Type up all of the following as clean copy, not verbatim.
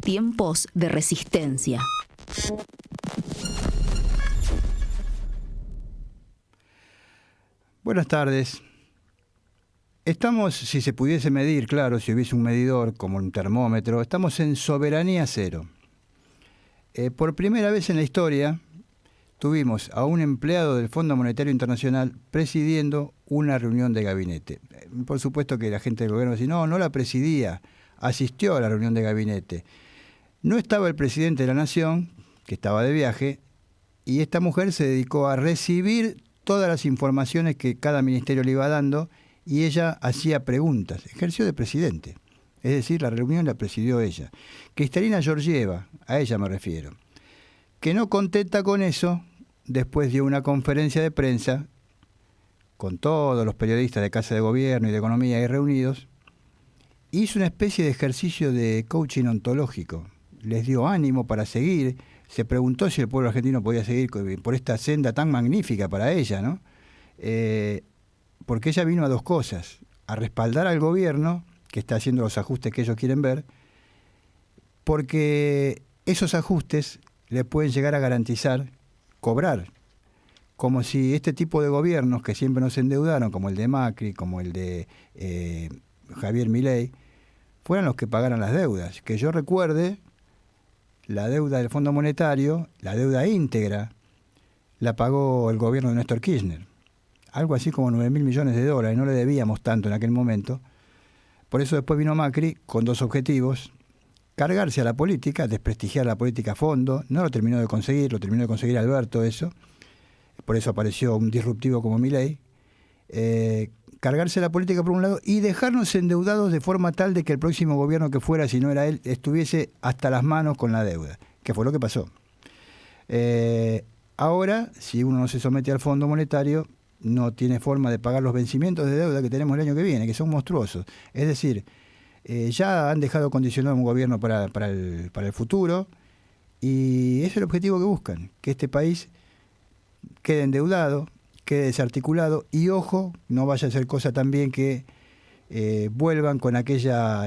tiempos de resistencia. Buenas tardes. Estamos, si se pudiese medir, claro, si hubiese un medidor como un termómetro, estamos en soberanía cero. Por primera vez en la historia tuvimos a un empleado del Fondo Monetario Internacional presidiendo una reunión de gabinete. Por supuesto que la gente del gobierno dice, no la presidía, asistió a la reunión de gabinete. No estaba el presidente de la Nación, que estaba de viaje, y esta mujer se dedicó a recibir todas las informaciones que cada ministerio le iba dando, y ella hacía preguntas, ejerció de presidente. Es decir, la reunión la presidió ella. Kristalina Georgieva, a ella me refiero, que no contenta con eso, después dio una conferencia de prensa con todos los periodistas de Casa de Gobierno y de Economía ahí reunidos, hizo una especie de ejercicio de coaching ontológico. Les dio ánimo para seguir, se preguntó si el pueblo argentino podía seguir por esta senda tan magnífica para ella, ¿no? Porque ella vino a dos cosas: a respaldar al gobierno, que está haciendo los ajustes que ellos quieren ver, porque esos ajustes le pueden llegar a garantizar cobrar, como si este tipo de gobiernos que siempre nos endeudaron, como el de Macri, como el de Javier Milei, fueran los que pagaran las deudas. Que yo recuerde, la deuda del Fondo Monetario, la deuda íntegra, la pagó el gobierno de Néstor Kirchner. Algo así como 9.000 millones de dólares, no le debíamos tanto en aquel momento. Por eso después vino Macri con dos objetivos: cargarse a la política, desprestigiar la política a fondo. No lo terminó de conseguir, lo terminó de conseguir Alberto eso. Por eso apareció un disruptivo como Milei. Cargarse a la política por un lado y dejarnos endeudados de forma tal de que el próximo gobierno que fuera, si no era él, estuviese hasta las manos con la deuda, que fue lo que pasó. Ahora, si uno no se somete al Fondo Monetario, no tiene forma de pagar los vencimientos de deuda que tenemos el año que viene, que son monstruosos. Es decir, ya han dejado condicionado un gobierno para el futuro, y ese es el objetivo que buscan, que este país quede endeudado, quede desarticulado, y ojo, no vaya a ser cosa también que vuelvan con aquella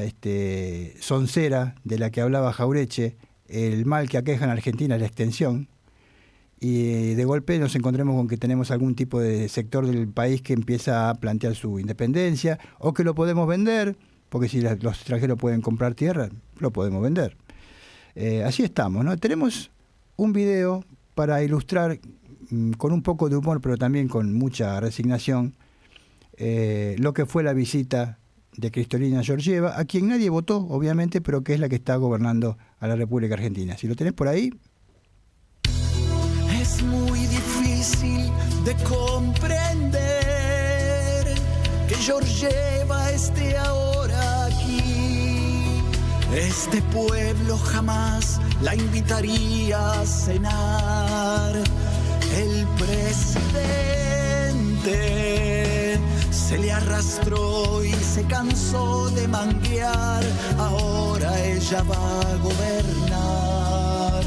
soncera de la que hablaba Jaureche: el mal que aqueja en Argentina es la extensión, y de golpe nos encontremos con que tenemos algún tipo de sector del país que empieza a plantear su independencia, o que lo podemos vender, porque si los extranjeros pueden comprar tierra, lo podemos vender. Así estamos, ¿no? Tenemos un video para ilustrar con un poco de humor, pero también con mucha resignación, lo que fue la visita de Kristalina Georgieva, a quien nadie votó, obviamente, pero que es la que está gobernando a la República Argentina. Si lo tenés por ahí. Es muy difícil de comprender que Georgieva esté ahora aquí. Este pueblo jamás la invitaría a cenar. El presidente se le arrastró y se cansó de manguear. Ahora ella va a gobernar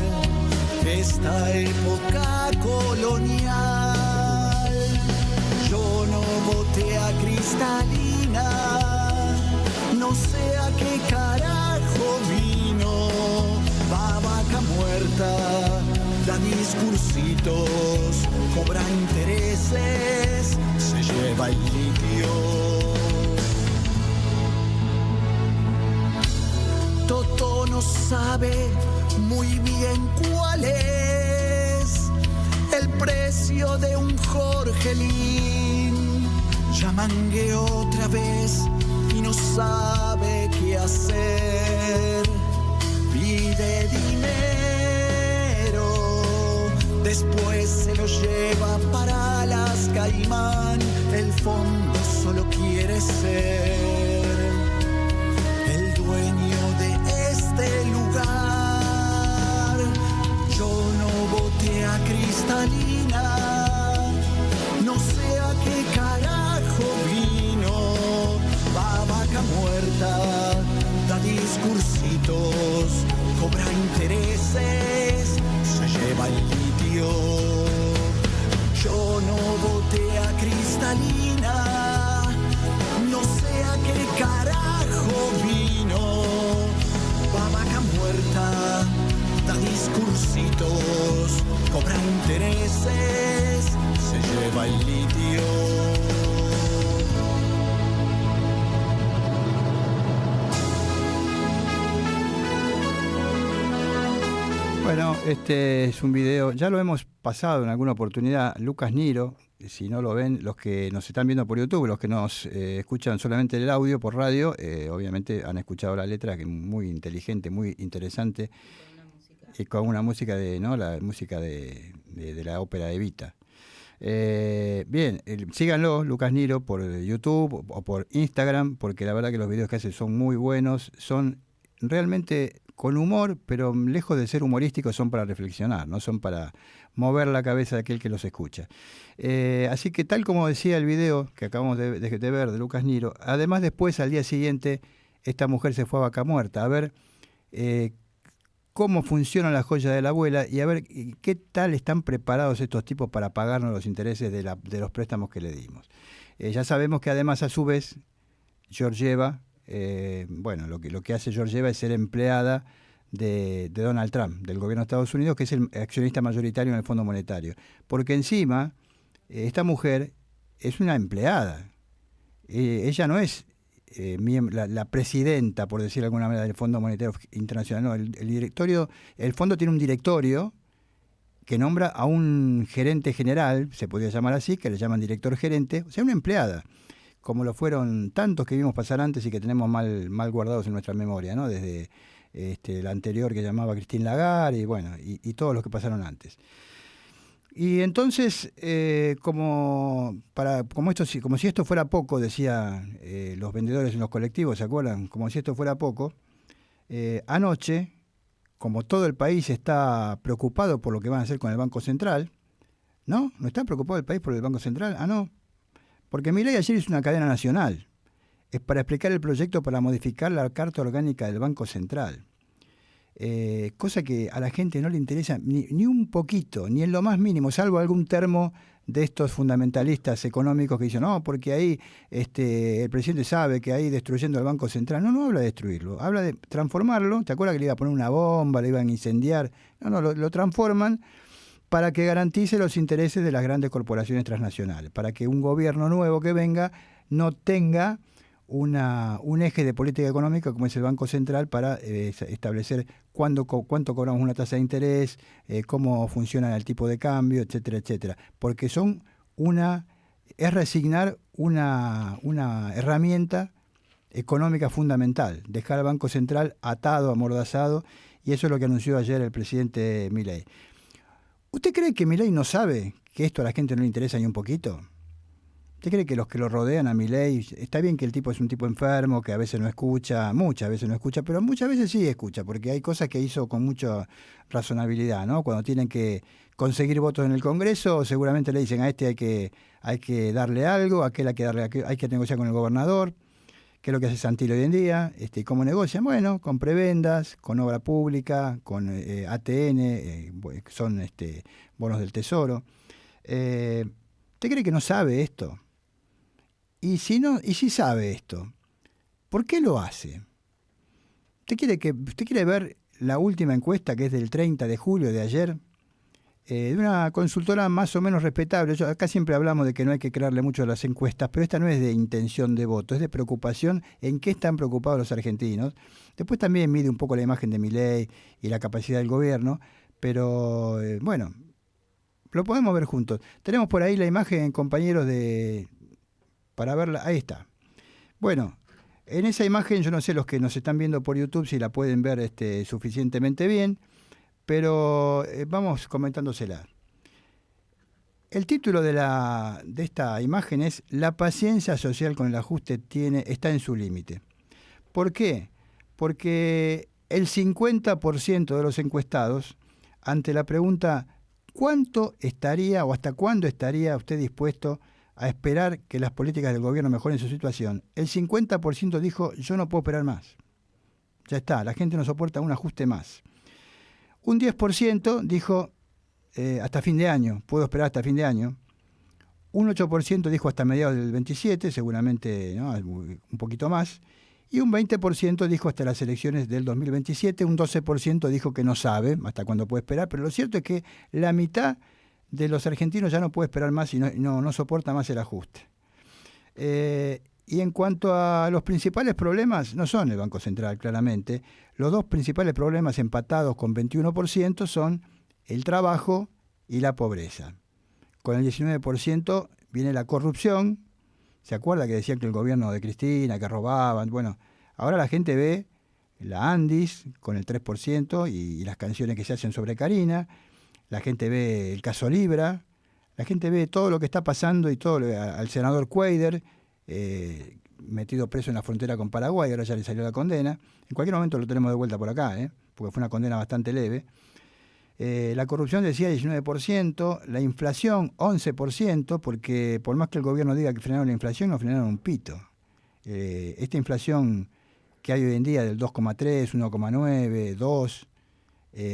esta época colonial. Yo no voté a Kristalina, no sé a qué carajo vino. Va vaca muerta, da discursitos, cobra intereses, se lleva el litio. Toto no sabe muy bien cuál es el precio de un Jorgelín. Ya mangueó otra vez y no sabe qué hacer. Pide dinero, después se lo lleva para las Caimán. El fondo solo quiere ser el dueño de este lugar. Yo no voté a Kristalina, no sé a qué carajo vino. Va vaca muerta, da discursitos, cobra intereses, se lleva el litio. Yo no voté a Kristalina, no sé a qué cursitos, cobra intereses, se lleva el litio. Bueno, este es un video, ya lo hemos pasado en alguna oportunidad, Lucas Niro, si no lo ven, los que nos están viendo por YouTube, los que nos escuchan solamente el audio por radio, obviamente han escuchado la letra, que es muy inteligente, muy interesante, y con una música de, ¿no? La música de la ópera Evita. Bien, síganlo, Lucas Niro, por YouTube o por Instagram, porque la verdad que los videos que hace son muy buenos, son realmente con humor, pero lejos de ser humorísticos, son para reflexionar, no son para mover la cabeza de aquel que los escucha. Así que tal como decía el video que acabamos de ver de Lucas Niro, además después al día siguiente esta mujer se fue a Vaca Muerta a ver cómo funciona la joya de la abuela y a ver qué tal están preparados estos tipos para pagarnos los intereses de los préstamos que le dimos. Ya sabemos que además a su vez Georgieva, bueno, lo que hace Georgieva es ser empleada de Donald Trump, del gobierno de Estados Unidos, que es el accionista mayoritario en el Fondo Monetario. Porque encima, esta mujer es una empleada. Ella no es la presidenta, por decir de alguna manera, del Fondo Monetario Internacional. No, el fondo tiene un directorio que nombra a un gerente general, se podría llamar así, que le llaman director gerente, o sea, una empleada, como lo fueron tantos que vimos pasar antes y que tenemos mal guardados en nuestra memoria, ¿no? Desde la anterior que llamaba Christine Lagarde y bueno, y todos los que pasaron antes. Y entonces, como si esto fuera poco, decían los vendedores en los colectivos, ¿se acuerdan? Como si esto fuera poco, anoche, como todo el país está preocupado por lo que van a hacer con el Banco Central, ¿no? ¿No está preocupado el país por el Banco Central? Ah, no. Porque Milei ayer hizo una cadena nacional. Es para explicar el proyecto para modificar la Carta Orgánica del Banco Central. Cosa que a la gente no le interesa ni un poquito, ni en lo más mínimo, salvo algún termo de estos fundamentalistas económicos que dicen, no, porque ahí el presidente sabe que ahí destruyendo el Banco Central. No habla de destruirlo, habla de transformarlo. ¿Te acuerdas que le iba a poner una bomba, le iban a incendiar? No, lo transforman para que garantice los intereses de las grandes corporaciones transnacionales, para que un gobierno nuevo que venga no tenga un eje de política económica como es el Banco Central para establecer cuánto cobramos una tasa de interés, cómo funciona el tipo de cambio, etcétera, etcétera. Porque es resignar una herramienta económica fundamental, dejar al Banco Central atado, amordazado, y eso es lo que anunció ayer el presidente Milei. ¿Usted cree que Milei no sabe que esto a la gente no le interesa ni un poquito? ¿Usted cree que los que lo rodean a Milei, está bien que el tipo es un tipo enfermo, que a veces no escucha, muchas veces no escucha, pero muchas veces sí escucha, porque hay cosas que hizo con mucha razonabilidad, ¿no? Cuando tienen que conseguir votos en el Congreso, seguramente le dicen a este hay que darle algo, a aquel hay que negociar con el gobernador, que es lo que hace Santilli hoy en día, y cómo negocian, bueno, con prebendas, con obra pública, con ATN, son bonos del Tesoro. ¿Usted cree que no sabe esto? Y si sabe esto, ¿por qué lo hace? ¿Usted quiere ver la última encuesta, que es del 30 de julio de ayer? De una consultora más o menos respetable. Acá siempre hablamos de que no hay que creerle mucho a las encuestas, pero esta no es de intención de voto, es de preocupación en qué están preocupados los argentinos. Después también mide un poco la imagen de Milei y la capacidad del gobierno, pero bueno, lo podemos ver juntos. Tenemos por ahí la imagen, compañeros, para verla. Ahí está. Bueno, en esa imagen, yo no sé los que nos están viendo por YouTube si la pueden ver suficientemente bien, pero vamos comentándosela. El título de esta imagen es «La paciencia social con el ajuste está en su límite». ¿Por qué? Porque el 50% de los encuestados, ante la pregunta ¿cuánto estaría o hasta cuándo estaría usted dispuesto a esperar que las políticas del gobierno mejoren su situación? El 50% dijo, yo no puedo esperar más. Ya está, la gente no soporta un ajuste más. Un 10% dijo, hasta fin de año, puedo esperar hasta fin de año. Un 8% dijo hasta mediados del 27, seguramente, ¿no?, un poquito más. y un 20% dijo hasta las elecciones del 2027, un 12% dijo que no sabe hasta cuándo puede esperar, pero lo cierto es que la mitad de los argentinos ya no puede esperar más y no soporta más el ajuste. Y en cuanto a los principales problemas, no son el Banco Central, claramente. Los dos principales problemas empatados con 21% son el trabajo y la pobreza. Con el 19% viene la corrupción. ¿Se acuerda que decían que el gobierno de Cristina, que robaban? Bueno, ahora la gente ve la Andis con el 3% y las canciones que se hacen sobre Karina. La gente ve el caso Libra. La gente ve todo lo que está pasando y todo al senador Cuader, metido preso en la frontera con Paraguay, ahora ya le salió la condena. En cualquier momento lo tenemos de vuelta por acá, porque fue una condena bastante leve. La corrupción decía 19%, la inflación 11%, porque por más que el gobierno diga que frenaron la inflación, no frenaron un pito. Esta inflación que hay hoy en día del 2,3, 1,9, 2,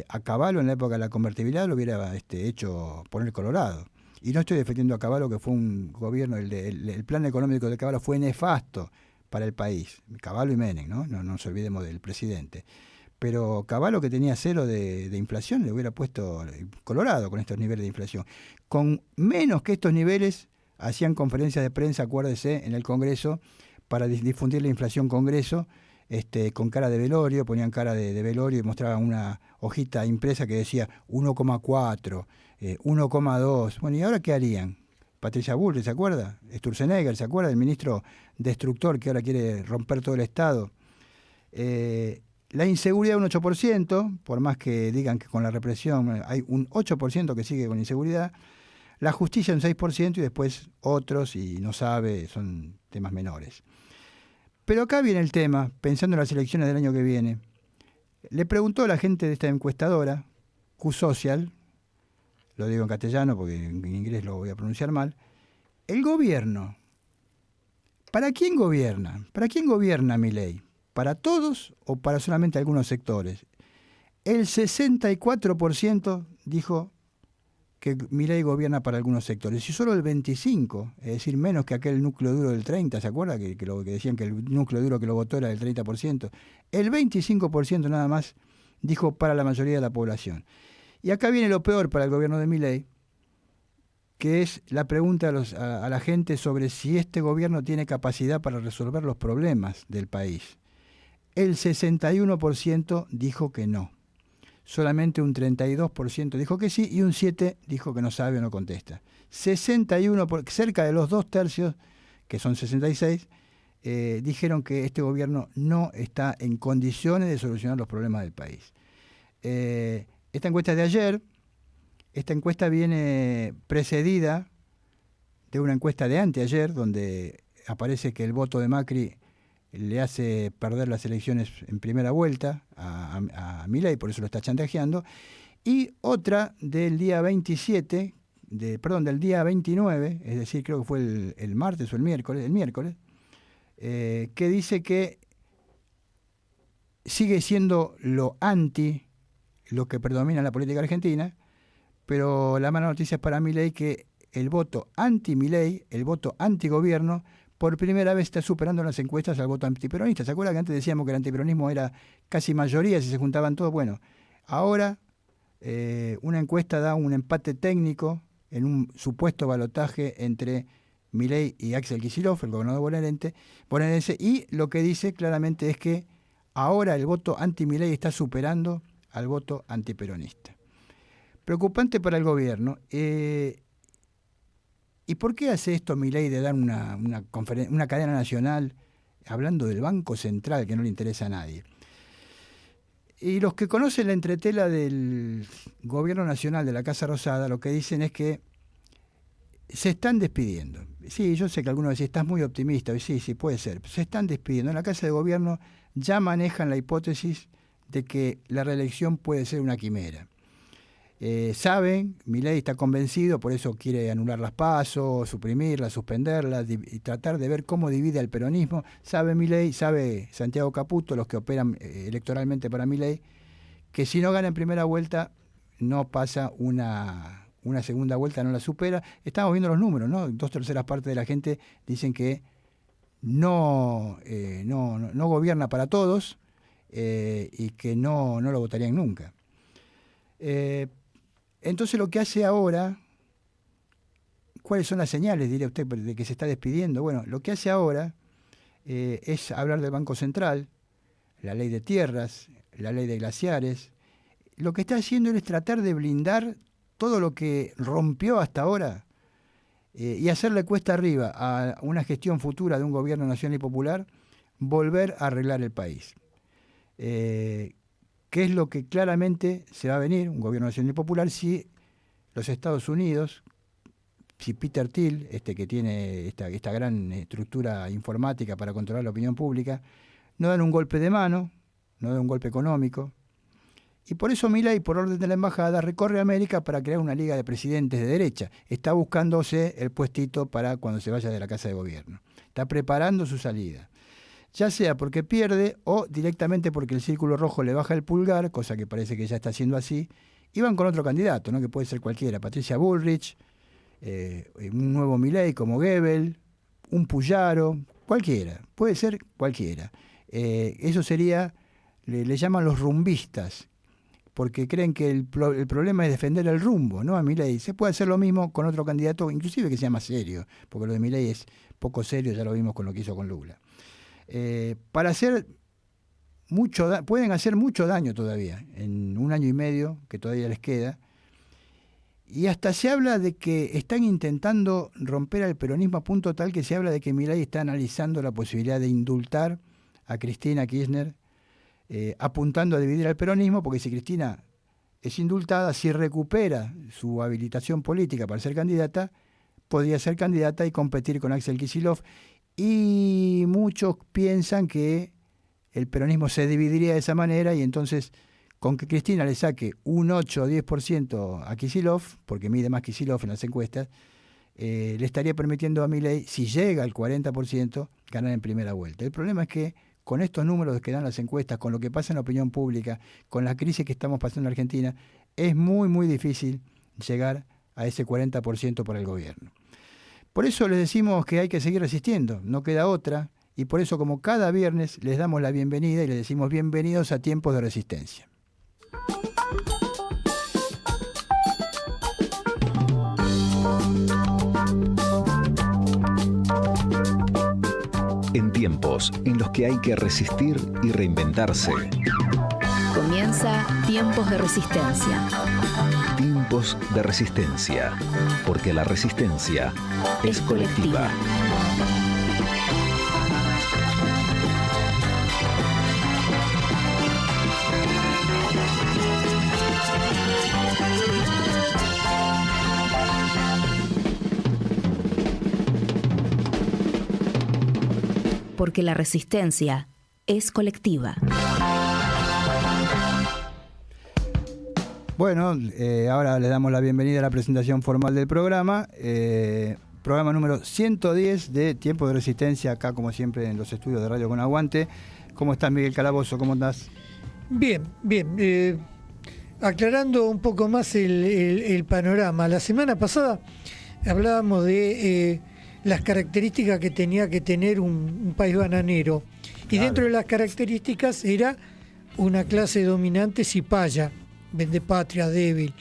a Caballo en la época de la convertibilidad lo hubiera hecho poner colorado. Y no estoy defendiendo a Caballo, que fue un gobierno, el plan económico de Caballo fue nefasto para el país. Caballo y Menem, no nos olvidemos del presidente. Pero Caballo, que tenía 0 de inflación, le hubiera puesto colorado con estos niveles de inflación. Con menos que estos niveles, hacían conferencias de prensa, acuérdese, en el Congreso, para difundir la inflación Congreso, con cara de velorio, ponían cara de velorio y mostraban una hojita impresa que decía 1,4, 1,2. Bueno, ¿y ahora qué harían? Patricia Bullrich, ¿se acuerda? Sturzenegger, ¿se acuerda? El ministro destructor que ahora quiere romper todo el Estado. La inseguridad un 8%, por más que digan que con la represión hay un 8% que sigue con inseguridad. La justicia un 6% y después otros, y no sabe, son temas menores. Pero acá viene el tema, pensando en las elecciones del año que viene. Le preguntó a la gente de esta encuestadora, Q-Social, lo digo en castellano porque en inglés lo voy a pronunciar mal, el gobierno, ¿para quién gobierna? ¿Para quién gobierna Milei? ¿Para todos o para solamente algunos sectores? El 64% dijo que Milei gobierna para algunos sectores y solo el 25%, es decir, menos que aquel núcleo duro del 30%, ¿se acuerda? Que decían que el núcleo duro que lo votó era del 30%. El 25% nada más dijo para la mayoría de la población. Y acá viene lo peor para el gobierno de Milei, que es la pregunta a la gente sobre si este gobierno tiene capacidad para resolver los problemas del país. El 61% dijo que no. Solamente un 32% dijo que sí y un 7% dijo que no sabe o no contesta. 61%, cerca de los 2/3, que son 66%, dijeron que este gobierno no está en condiciones de solucionar los problemas del país. Esta encuesta es de ayer. Esta encuesta viene precedida de una encuesta de anteayer, donde aparece que el voto de Macri le hace perder las elecciones en primera vuelta a Milei, por eso lo está chantajeando, y otra del día 27, del día 29, es decir, creo que fue el martes o el miércoles, que dice que sigue siendo lo que predomina en la política argentina, pero la mala noticia es para Milei que el voto anti-Milei, el voto antigobierno, por primera vez está superando en las encuestas al voto antiperonista. ¿Se acuerda que antes decíamos que el antiperonismo era casi mayoría si se juntaban todos? Bueno, ahora una encuesta da un empate técnico en un supuesto balotaje entre Milei y Axel Kicillof, el gobernador bonaerense, y lo que dice claramente es que ahora el voto anti-Milei está superando al voto antiperonista. Preocupante para el gobierno. ¿Y por qué hace esto Milei de dar una cadena nacional hablando del Banco Central que no le interesa a nadie? Y los que conocen la entretela del gobierno nacional de la Casa Rosada lo que dicen es que se están despidiendo. Sí, yo sé que algunos dicen, estás muy optimista. Y sí, puede ser. Se están despidiendo. En la Casa de Gobierno ya manejan la hipótesis de que la reelección puede ser una quimera. Saben, Milei está convencido, por eso quiere anular las PASO, suprimirlas, suspenderlas y tratar de ver cómo divide al peronismo. Sabe Milei, sabe Santiago Caputo, los que operan electoralmente para Milei, que si no gana en primera vuelta no pasa una segunda vuelta, no la supera. Estamos viendo los números, ¿no? 2/3 partes de la gente dicen que no gobierna para todos y que no lo votarían nunca. Entonces lo que hace ahora, ¿cuáles son las señales, diría usted, de que se está despidiendo? Bueno, lo que hace ahora es hablar del Banco Central, la ley de tierras, la ley de glaciares. Lo que está haciendo es tratar de blindar todo lo que rompió hasta ahora y hacerle cuesta arriba a una gestión futura de un gobierno nacional y popular volver a arreglar el país. ¿Qué es lo que claramente se va a venir? Un gobierno nacional y popular si los Estados Unidos, si Peter Thiel, que tiene esta gran estructura informática para controlar la opinión pública, no dan un golpe de mano, no dan un golpe económico. Y por eso Milei, por orden de la embajada, recorre América para crear una liga de presidentes de derecha. Está buscándose el puestito para cuando se vaya de la casa de gobierno. Está preparando su salida. Ya sea porque pierde o directamente porque el Círculo Rojo le baja el pulgar, cosa que parece que ya está haciendo así, y van con otro candidato, ¿no? Que puede ser cualquiera, Patricia Bullrich, un nuevo Milei como Goebbels, un Puyaro, cualquiera, puede ser cualquiera. Eso sería, le llaman los rumbistas, porque creen que el problema es defender el rumbo, ¿no? A Milei se puede hacer lo mismo con otro candidato, inclusive que sea más serio, porque lo de Milei es poco serio, ya lo vimos con lo que hizo con Lula. Para hacer pueden hacer mucho daño todavía, en un año y medio que todavía les queda, y hasta se habla de que están intentando romper al peronismo a punto tal que se habla de que Milei está analizando la posibilidad de indultar a Cristina Kirchner, apuntando a dividir al peronismo, porque si Cristina es indultada, si recupera su habilitación política para ser candidata, podría ser candidata y competir con Axel Kicillof. Y muchos piensan que el peronismo se dividiría de esa manera y entonces con que Cristina le saque un 8 o 10% a Kicillof, porque mide más Kicillof en las encuestas, le estaría permitiendo a Milei, si llega al 40%, ganar en primera vuelta. El problema es que con estos números que dan las encuestas, con lo que pasa en la opinión pública, con la crisis que estamos pasando en Argentina, es muy, muy difícil llegar a ese 40% para el gobierno. Por eso les decimos que hay que seguir resistiendo, no queda otra, y por eso como cada viernes les damos la bienvenida y les decimos bienvenidos a Tiempos de Resistencia. En tiempos en los que hay que resistir y reinventarse. Comienza Tiempos de Resistencia. Tiempos de Resistencia, porque la resistencia es colectiva. Porque la resistencia es colectiva. Bueno, ahora le damos la bienvenida a la presentación formal del programa. Programa número 110 de Tiempo de Resistencia, acá como siempre en los estudios de Radio Con Aguante. ¿Cómo estás, Miguel Calabozo? ¿Cómo andás? Bien, bien. Aclarando un poco más el panorama. La semana pasada hablábamos de las características que tenía que tener un país bananero. Y claro, dentro de las características era una clase dominante cipaya, vendepatria, débil.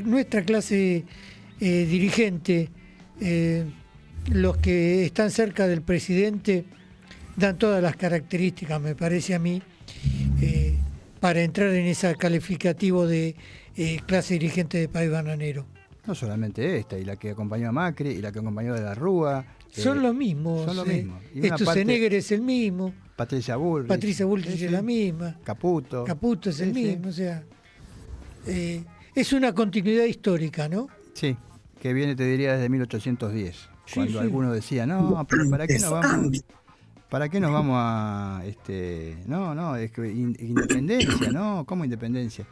Nuestra clase dirigente, los que están cerca del presidente, dan todas las características, me parece a mí, para entrar en ese calificativo de clase dirigente de país bananero. No solamente esta, y la que acompañó a Macri, y la que acompañó de la Rúa. Son los mismos. Son lo mismo. Sturzenegger es el mismo. Patricia Bullrich. Patricia Bullrich es la misma. Caputo. Caputo es el mismo. O sea, es una continuidad histórica, ¿no? Sí, que viene, te diría, desde 1810. Cuando alguno decía, no, pero ¿para qué nos vamos? ¿Para qué nos vamos a...? No, es que independencia, ¿no? ¿Cómo independencia?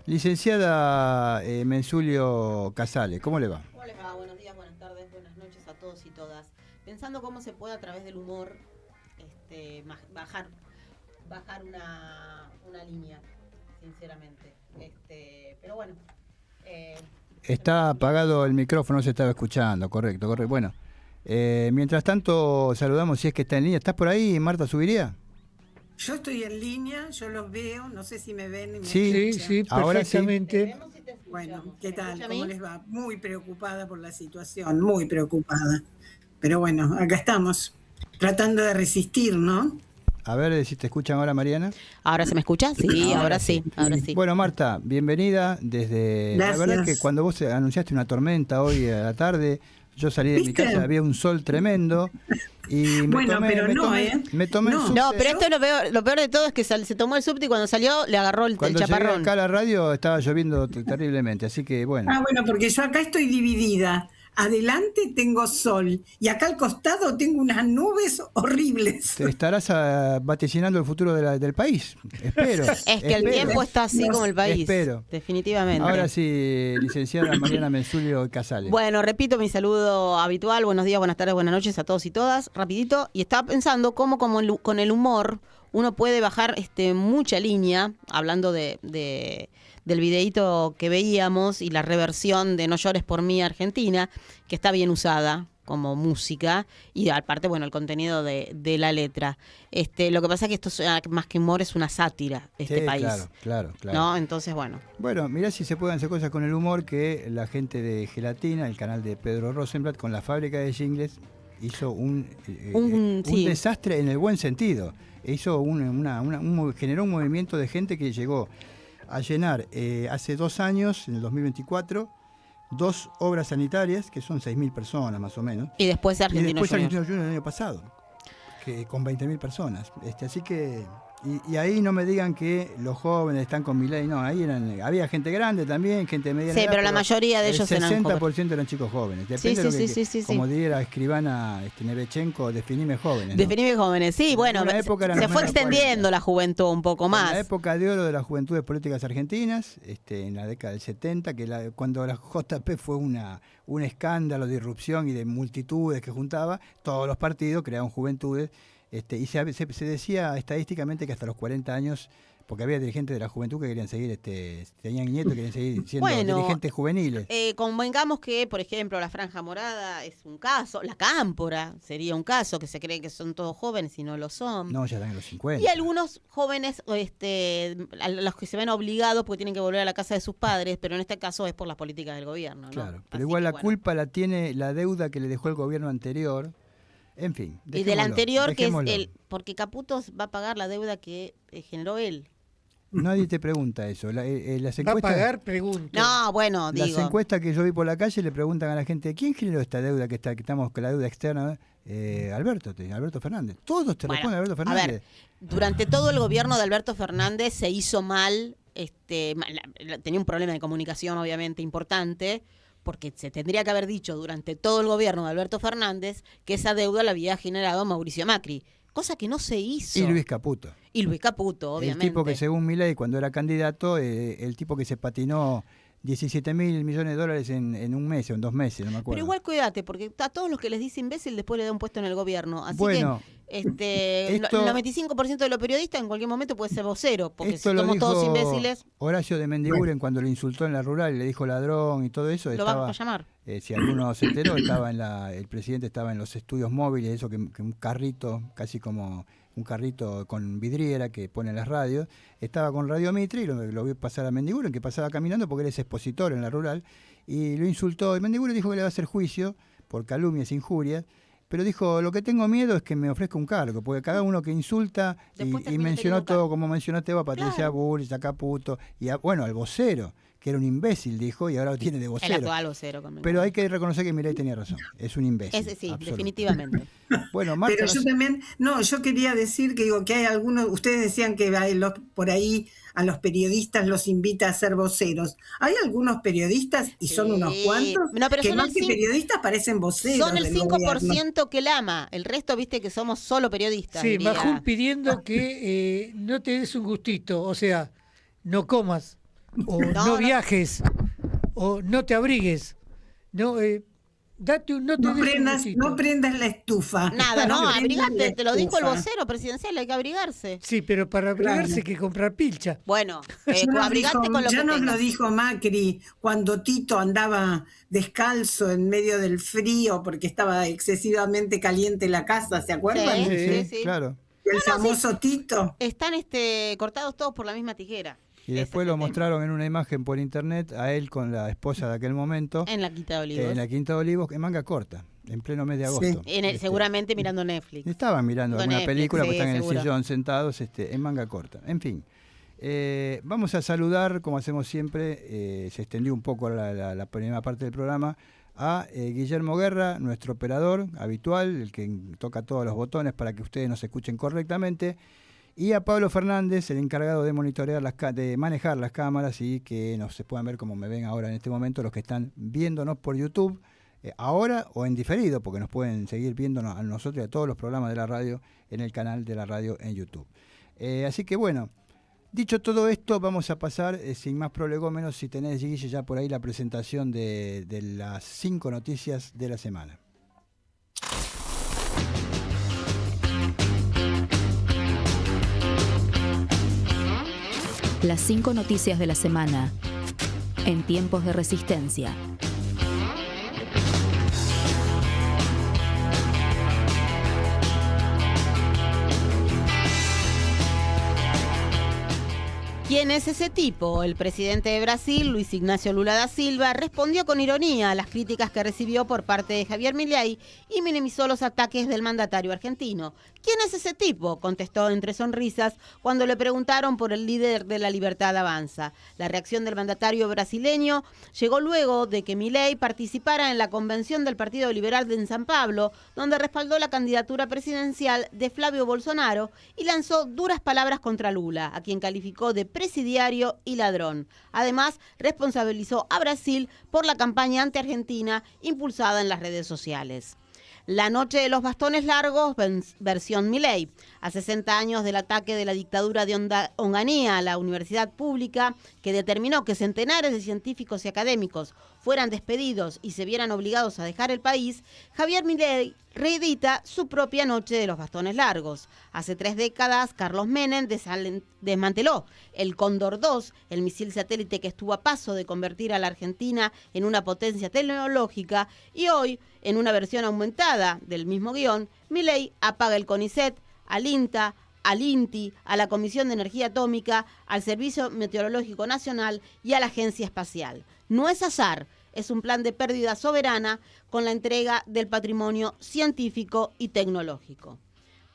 Licenciada Mensulio Casale, ¿cómo le va? ¿Cómo les va? Buenos días, buenas tardes, buenas noches a todos y todas. Pensando cómo se puede a través del humor bajar una línea, sinceramente. Pero bueno. Está apagado el micrófono, no se estaba escuchando, correcto. Bueno, Mientras tanto, saludamos si es que está en línea. ¿Estás por ahí, Marta Subiría? Yo estoy en línea, yo los veo, no sé si me ven y me Sí, escuchan. Sí, Ahora perfectamente. Bueno, ¿qué tal? escucha a ¿Cómo mí? les va? Muy preocupada por la situación, muy preocupada. Pero bueno, acá estamos, tratando de resistir, ¿no? A ver si te escuchan ahora, Mariana. ¿Ahora se me escucha? Sí, ahora sí, ahora sí. Bueno, Marta, bienvenida desde... La verdad Gracias. que cuando vos anunciaste una tormenta hoy a la tarde, yo salí de mi ¿Viste? casa, había un sol tremendo y Bueno, pero no, ¿eh? me tomé el No. subte. No, pero esto lo peor de todo es que se tomó el subte y cuando salió le agarró el Cuando llegué chaparrón. acá a la radio estaba lloviendo terriblemente, así que bueno. Ah, bueno, porque yo acá estoy dividida. Adelante tengo sol y acá al costado tengo unas nubes horribles. Te estarás vaticinando el futuro del país, espero. Es que el espero. tiempo está así como el país. Espero. Definitivamente. Ahora sí, licenciada Mariana Mensulio Casale. Bueno, repito mi saludo habitual. Buenos días, buenas tardes, buenas noches a todos y todas. Rapidito. Y estaba pensando cómo con el humor uno puede bajar mucha línea, hablando del videíto que veíamos y la reversión de No llores por mí Argentina, que está bien usada como música y aparte, bueno, el contenido de la letra. Lo que pasa es que esto más que humor es una sátira de este Sí, país. Claro. ¿No? Entonces, bueno. Bueno, mirá si se pueden hacer cosas con el humor que la gente de Gelatina, el canal de Pedro Rosenblatt, con la fábrica de jingles, hizo un sí. desastre en el buen sentido. Hizo generó un movimiento de gente que llegó a llenar hace 2 años, en el 2024, 2 obras sanitarias, que son 6.000 personas más o menos. Y después Y Argentinos después Juniors. Argentinos Juniors el año pasado, que con 20.000 personas. Así que, y ahí no me digan que los jóvenes están con Milei, no, ahí había gente grande también, gente mediana. Sí, edad, pero la mayoría de ellos eran el 60% jóvenes. eran chicos jóvenes. Sí, Depende de lo sí, que, sí. como diría la escribana Nevechenko, definime jóvenes. ¿no? Definime jóvenes, sí, bueno, una época eran se los fue menos extendiendo 40. la juventud un poco En más. la época de oro de las juventudes políticas argentinas, en la década del 70, cuando la JP fue un escándalo de irrupción y de multitudes que juntaba, todos los partidos crearon juventudes, y se decía estadísticamente que hasta los 40 años, porque había dirigentes de la juventud que querían seguir, tenían nietos que querían seguir siendo Bueno, dirigentes juveniles. Convengamos que, por ejemplo, la Franja Morada es un caso, la Cámpora sería un caso, que se cree que son todos jóvenes y no lo son. No, ya están en los 50. Y algunos jóvenes, a los que se ven obligados porque tienen que volver a la casa de sus padres, pero en este caso es por las políticas del gobierno, ¿no? Claro, pero Así igual que, la bueno. culpa la tiene la deuda que le dejó el gobierno anterior. En fin. Y del anterior, que dejémoslo. es porque Caputo va a pagar la deuda que generó él. Nadie te pregunta eso. Las ¿Va a encuestas, pagar? Pregunto. No, bueno, las digo. encuestas que yo vi por la calle le preguntan a la gente, ¿quién generó esta deuda que estamos con la deuda externa? Alberto Fernández. Todos te Bueno, responden Alberto a Fernández. ver, durante todo el gobierno de Alberto Fernández se hizo mal, tenía un problema de comunicación obviamente importante, porque se tendría que haber dicho durante todo el gobierno de Alberto Fernández que esa deuda la había generado Mauricio Macri, cosa que no se hizo. Y Luis Caputo. Y Luis Caputo, obviamente. El tipo que según Milei, cuando era candidato, el tipo que se patinó 17.000 millones de dólares en un mes o en 2 meses, no me acuerdo. Pero igual cuídate, porque a todos los que les dice imbécil después le da un puesto en el gobierno. Así Bueno, que el 95% de los periodistas en cualquier momento puede ser vocero, porque si esto lo somos dijo todos imbéciles, Horacio de Mendiguren cuando lo insultó en la rural y le dijo ladrón y todo eso. lo vamos a llamar. Si alguno se enteró, el presidente estaba en los estudios móviles, eso que un carrito, casi como un carrito con vidriera que pone en las radios, estaba con Radio Mitre y lo vi pasar a Mendiguren, que pasaba caminando porque él es expositor en la rural, y lo insultó. Y Mendiguren dijo que le va a hacer juicio por calumnias e injurias, pero dijo, lo que tengo miedo es que me ofrezca un cargo, porque cada uno que insulta y mencionó todo, como mencionaste vos, Patricia Claro. Bullrich, a Caputo, y al vocero, que era un imbécil, dijo, y ahora lo tiene de El vocero. actual vocero conmigo. Pero hay que reconocer que Milei tenía razón, es un imbécil. Sí, absoluto. definitivamente. Bueno, Marta, Pero yo también, yo quería decir que digo que hay algunos, ustedes decían que por ahí a los periodistas los invita a ser voceros. Hay algunos periodistas, y son Sí. unos cuantos, No, pero que son más el que 5%, periodistas parecen voceros. son el del 5% gobierno. que la ama. El resto, viste que somos solo periodistas. Sí, diría. Majul pidiendo que no te des un gustito, o sea, no comas, o no no. viajes, o no te abrigues. No, no No prendas la estufa. Nada, no, prendas abrigate, la te lo dijo el estufa. vocero presidencial, hay que abrigarse. Sí, pero para abrigarse Claro. hay que comprar pilcha. Bueno, Ya abrigate con lo que nos lo tengas. dijo Macri cuando Tito andaba descalzo en medio del frío porque estaba excesivamente caliente la casa, ¿se acuerdan? Sí. Claro. El famoso Tito. Están cortados todos por la misma tijera. Y Ese después es lo el tema. mostraron en una imagen por internet a él con la esposa de aquel momento En la Quinta de Olivos. en la Quinta de Olivos en manga corta, en pleno mes de agosto. Seguramente mirando Netflix. Estaban mirando Con alguna Netflix, película, pues sí, están en seguro. el sillón sentados en manga corta. En fin, vamos a saludar, como hacemos siempre, se extendió un poco la primera parte del programa, a Guillermo Guerra, nuestro operador habitual, el que toca todos los botones para que ustedes nos escuchen correctamente, y a Pablo Fernández, el encargado de monitorear de manejar las cámaras y que nos se puedan ver como me ven ahora en este momento los que están viéndonos por YouTube, ahora o en diferido, porque nos pueden seguir viéndonos a nosotros y a todos los programas de la radio en el canal de la radio en YouTube. Así que bueno, dicho todo esto, vamos a pasar, sin más prolegómenos, si tenés, Guille, ya por ahí la presentación de las 5 noticias de la semana. Las 5 noticias de la semana en tiempos de resistencia. ¿Quién es ese tipo? El presidente de Brasil, Luis Ignacio Lula da Silva, respondió con ironía a las críticas que recibió por parte de Javier Milei y minimizó los ataques del mandatario argentino. ¿Quién es ese tipo?, contestó entre sonrisas cuando le preguntaron por el líder de La Libertad Avanza. La reacción del mandatario brasileño llegó luego de que Milei participara en la convención del Partido Liberal en San Pablo, donde respaldó la candidatura presidencial de Flavio Bolsonaro y lanzó duras palabras contra Lula, a quien calificó de presidiario y ladrón. Además, responsabilizó a Brasil por la campaña anti-argentina impulsada en las redes sociales. La noche de los bastones largos, versión Milei. A 60 años del ataque de la dictadura de Onganía a la universidad pública, que determinó que centenares de científicos y académicos fueran despedidos y se vieran obligados a dejar el país, Javier Milei reedita su propia noche de los bastones largos. Hace 3 décadas, Carlos Menem desmanteló el Cóndor 2, el misil satélite que estuvo a paso de convertir a la Argentina en una potencia tecnológica, y hoy, en una versión aumentada del mismo guión, Milei apaga el CONICET, al INTA, al INTI, a la Comisión de Energía Atómica, al Servicio Meteorológico Nacional y a la Agencia Espacial. No es azar, es un plan de pérdida soberana con la entrega del patrimonio científico y tecnológico.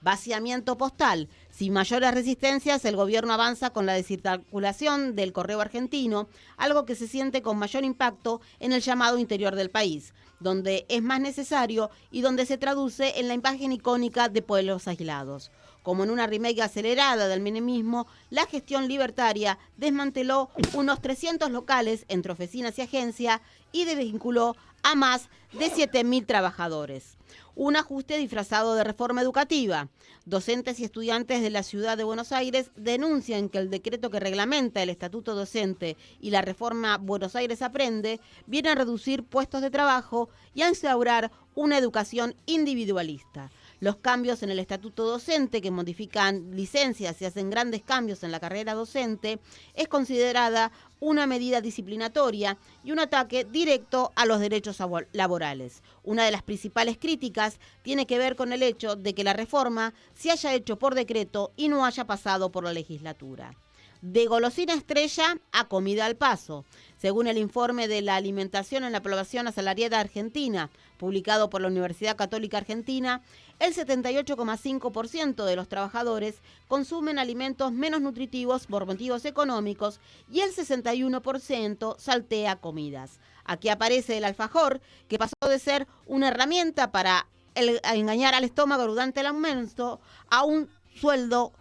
Vaciamiento postal. Sin mayores resistencias, el gobierno avanza con la descirculación del correo argentino, algo que se siente con mayor impacto en el llamado interior del país, donde es más necesario y donde se traduce en la imagen icónica de pueblos aislados. Como en una remake acelerada del menemismo, la gestión libertaria desmanteló unos 300 locales entre oficinas y agencias y desvinculó a más de 7.000 trabajadores. Un ajuste disfrazado de reforma educativa. Docentes y estudiantes de la ciudad de Buenos Aires denuncian que el decreto que reglamenta el estatuto docente y la reforma Buenos Aires Aprende viene a reducir puestos de trabajo y a instaurar una educación individualista. Los cambios en el estatuto docente, que modifican licencias y hacen grandes cambios en la carrera docente, es considerada una medida disciplinatoria y un ataque directo a los derechos laborales. Una de las principales críticas tiene que ver con el hecho de que la reforma se haya hecho por decreto y no haya pasado por la legislatura. De golosina estrella a comida al paso. Según el informe de la alimentación en la población asalariada argentina, publicado por la Universidad Católica Argentina, el 78,5% de los trabajadores consumen alimentos menos nutritivos por motivos económicos y el 61% saltea comidas. Aquí aparece el alfajor, que pasó de ser una herramienta para engañar al estómago durante el aumento a un sueldo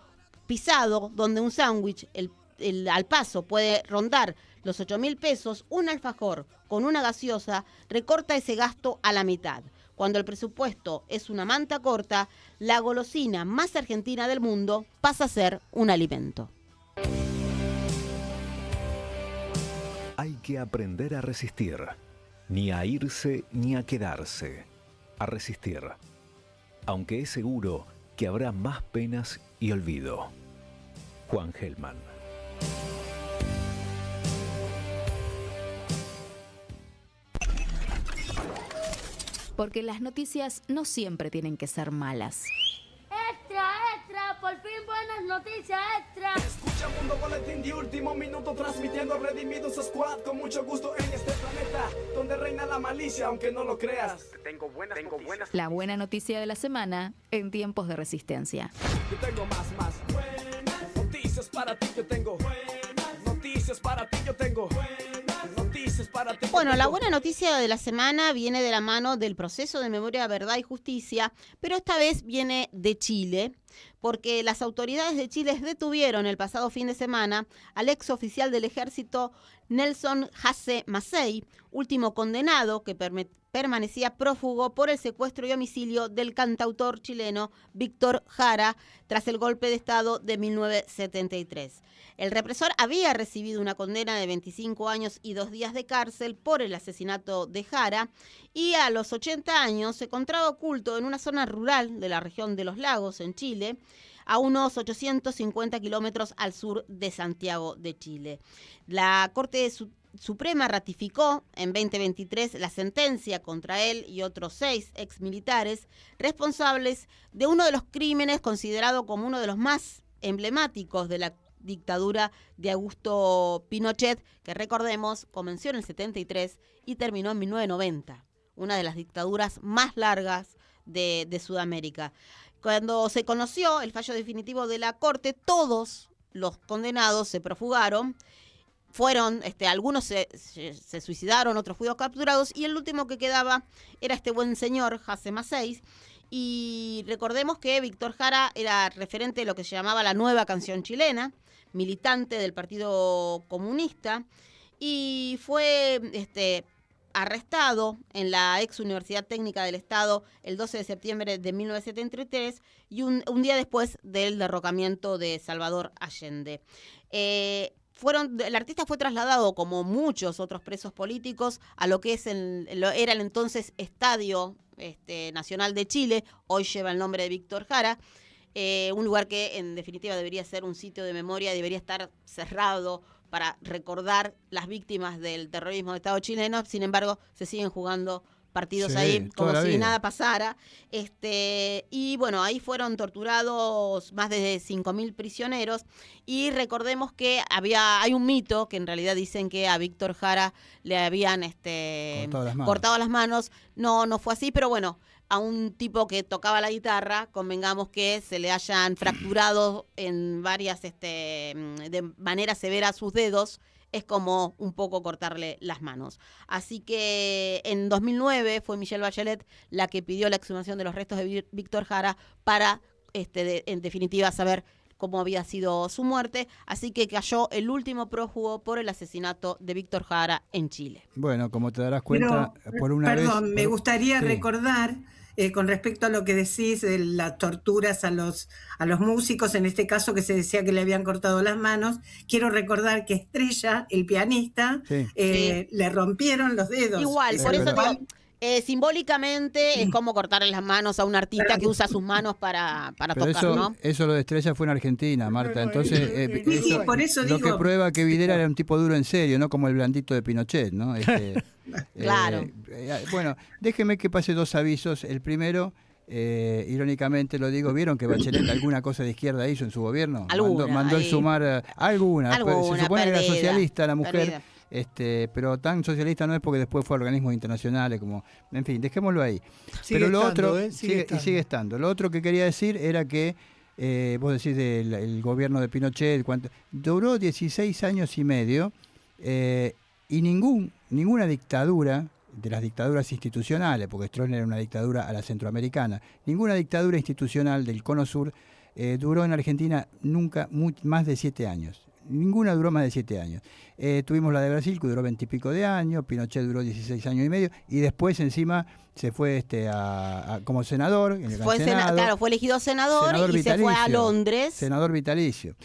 pisado, donde un sándwich al paso puede rondar los 8.000 pesos. Un alfajor con una gaseosa recorta ese gasto a la mitad. Cuando el presupuesto es una manta corta, la golosina más argentina del mundo pasa a ser un alimento. Hay que aprender a resistir. ni a irse ni a quedarse, a resistir, aunque es seguro que habrá más penas y olvido. Juan Gelman. Porque las noticias no siempre tienen que ser malas. ¡Extra, extra! ¡Por fin buenas noticias, extra! Escucha Mundo Boletín de último minuto, transmitiendo Redimidos Squad con mucho gusto en este planeta donde reina la malicia, aunque no lo creas. Tengo buenas noticias. La buena noticia de la semana en tiempos de resistencia. Yo tengo más. Buenas noticias para ti, yo tengo. Buenas noticias para ti, yo tengo. Buenas noticias para ti. Bueno, la buena noticia de la semana viene de la mano del proceso de memoria, verdad y justicia, pero esta vez viene de Chile, porque las autoridades de Chile detuvieron el pasado fin de semana al ex oficial del ejército Nelson Hasse Massey, último condenado que permanecía prófugo por el secuestro y homicidio del cantautor chileno Víctor Jara tras el golpe de Estado de 1973. El represor había recibido una condena de 25 años y 2 días de cárcel por el asesinato de Jara y a los 80 años se encontraba oculto en una zona rural de la región de Los Lagos, en Chile, a unos 850 kilómetros al sur de Santiago de Chile. La Corte Suprema ratificó en 2023 la sentencia contra él y otros 6 exmilitares responsables de uno de los crímenes considerado como uno de los más emblemáticos de la dictadura de Augusto Pinochet, que recordemos comenzó en el 73 y terminó en 1990, una de las dictaduras más largas de Sudamérica. Cuando se conoció el fallo definitivo de la Corte, todos los condenados se profugaron. Fueron, algunos se suicidaron, otros fueron capturados y el último que quedaba era este buen señor, Hasse Massey. Y recordemos que Víctor Jara era referente de lo que se llamaba la nueva canción chilena, militante del Partido Comunista y fue arrestado en la ex Universidad Técnica del Estado el 12 de septiembre de 1973 y un día después del derrocamiento de Salvador Allende. El artista fue trasladado, como muchos otros presos políticos, a lo que era el entonces Estadio Nacional de Chile, hoy lleva el nombre de Víctor Jara, un lugar que en definitiva debería ser un sitio de memoria, debería estar cerrado para recordar las víctimas del terrorismo de Estado chileno. Sin embargo, se siguen jugando partidos ahí como si nada pasara. Y bueno, ahí fueron torturados más de 5.000 prisioneros y recordemos que hay un mito que en realidad dicen que a Víctor Jara le habían cortado las manos. No fue así, pero bueno, a un tipo que tocaba la guitarra, convengamos que se le hayan fracturado en varias, de manera severa sus dedos, es como un poco cortarle las manos. Así que en 2009 fue Michelle Bachelet la que pidió la exhumación de los restos de Víctor Jara para, en definitiva, saber cómo había sido su muerte. Así que cayó el último prófugo por el asesinato de Víctor Jara en Chile. Bueno, como te darás cuenta, por una vez... Perdón, me gustaría recordar... con respecto a lo que decís de las torturas a los músicos, en este caso que se decía que le habían cortado las manos, quiero recordar que Estrella, el pianista, le rompieron los dedos. Igual, por eso digo, simbólicamente es como cortarle las manos a un artista que usa sus manos para tocar, eso, ¿no? Eso lo de Estrella fue en Argentina, Marta. Entonces, por eso lo digo, que prueba que Videla era un tipo duro en serio, no como el blandito de Pinochet, ¿no? Claro. Bueno, déjeme que pase 2 avisos. El primero, irónicamente lo digo, ¿vieron que Bachelet alguna cosa de izquierda hizo en su gobierno? Mandó el sumar alguna. Se supone que era socialista la mujer. Pero tan socialista no es, porque después fue a organismos internacionales, como, en fin, dejémoslo ahí. Pero lo otro, sigue estando. Lo otro que quería decir era que vos decís del gobierno de Pinochet, duró 16 años y medio y ninguna dictadura, de las dictaduras institucionales, porque Stroessner era una dictadura a la centroamericana, ninguna dictadura institucional del Cono Sur duró en Argentina nunca más de 7 años. Ninguna duró más de 7 años. Tuvimos la de Brasil, que duró 20 y pico de años, Pinochet duró 16 años y medio, y después encima se fue como senador. Fue elegido senador y vitalicio, se fue a Londres. Senador vitalicio.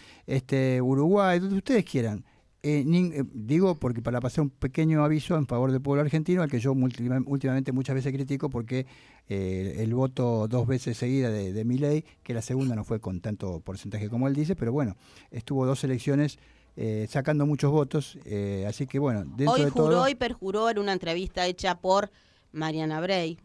Uruguay, donde ustedes quieran. Digo porque para pasar un pequeño aviso en favor del pueblo argentino, al que yo últimamente muchas veces critico porque el voto 2 veces seguida de Milei, que la segunda no fue con tanto porcentaje como él dice, pero bueno, estuvo 2 elecciones sacando muchos votos, así que bueno, dentro Hoy de juró todo... y perjuró en una entrevista hecha por Mariana Bray.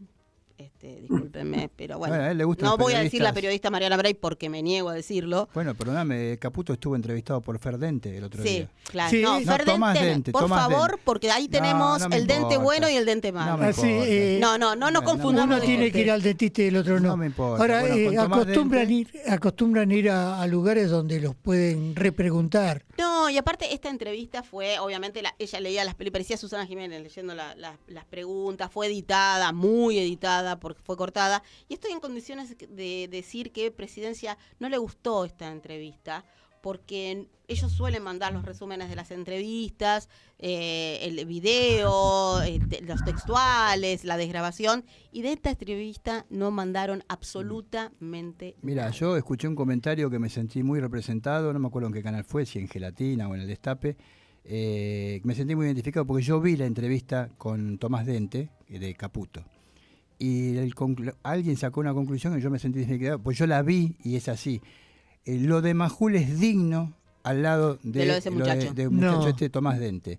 Discúlpenme, pero bueno, a él le gustan no los voy a decir la periodistas. periodista Mariana Bray porque me niego a decirlo. Bueno, perdóname, Caputo estuvo entrevistado por Ferdente el otro Sí, día. claro. Sí. No, No, Fer Tomás Dente, Dente, por Tomás favor, Dente. porque ahí tenemos No me el dente importa. bueno y el dente malo. No me Así, importa. No nos No, confundamos. Uno tiene disculpe. que ir al dentista y el otro no. No me importa. Ahora, Bueno, con Tomás acostumbran ir a lugares donde los pueden repreguntar. No, y aparte esta entrevista fue, obviamente, ella leía las películas, parecía Susana Jiménez leyendo las preguntas, fue editada, muy editada, porque fue cortada. Y estoy en condiciones de decir que Presidencia no le gustó esta entrevista, porque ellos suelen mandar los resúmenes de las entrevistas, el video, los textuales, la desgrabación, y de esta entrevista no mandaron absolutamente Mira, nada. yo escuché un comentario que me sentí muy representado, no me acuerdo en qué canal fue, si en Gelatina o en el Destape, me sentí muy identificado porque yo vi la entrevista con Tomás Dente, de Caputo, y alguien sacó una conclusión y yo me sentí identificado, pues yo la vi y es así. Lo de Majul es digno al lado De lo de ese muchacho. de muchacho No. Tomás Dente.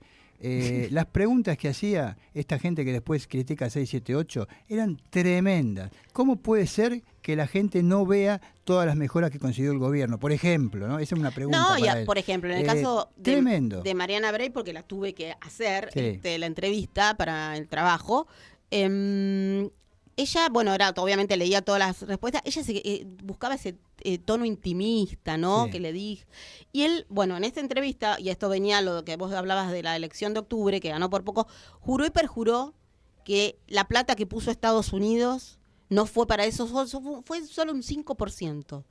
Las preguntas que hacía esta gente que después critica 678 eran tremendas. ¿Cómo puede ser que la gente no vea todas las mejoras que consiguió el gobierno? Por ejemplo, ¿no? Esa es una pregunta. No, para él. por ejemplo, en el caso tremendo. de Mariana Bray, porque la tuve que hacer Sí. la entrevista para el trabajo, ella, bueno, obviamente leía todas las respuestas, ella buscaba ese tono intimista, ¿no? Sí. Que le dije. Y él, bueno, en esta entrevista, y esto venía lo que vos hablabas de la elección de octubre, que ganó por poco, juró y perjuró que la plata que puso Estados Unidos no fue para eso, fue solo un 5%.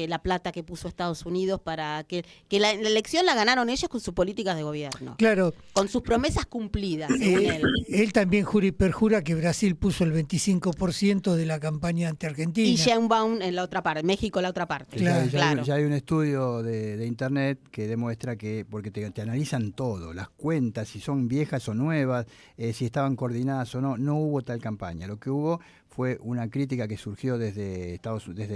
La plata que puso Estados Unidos para que la elección la ganaron ellos con sus políticas de gobierno, Claro, con sus promesas cumplidas, según él. él también jura y perjura que Brasil puso el 25% de la campaña ante Argentina. Y Sheinbaum en la otra parte, México en la otra parte. Claro. Ya hay un estudio de internet que demuestra que, porque te analizan todo, las cuentas, si son viejas o nuevas, si estaban coordinadas o no, no hubo tal campaña. Lo que hubo fue una crítica que surgió desde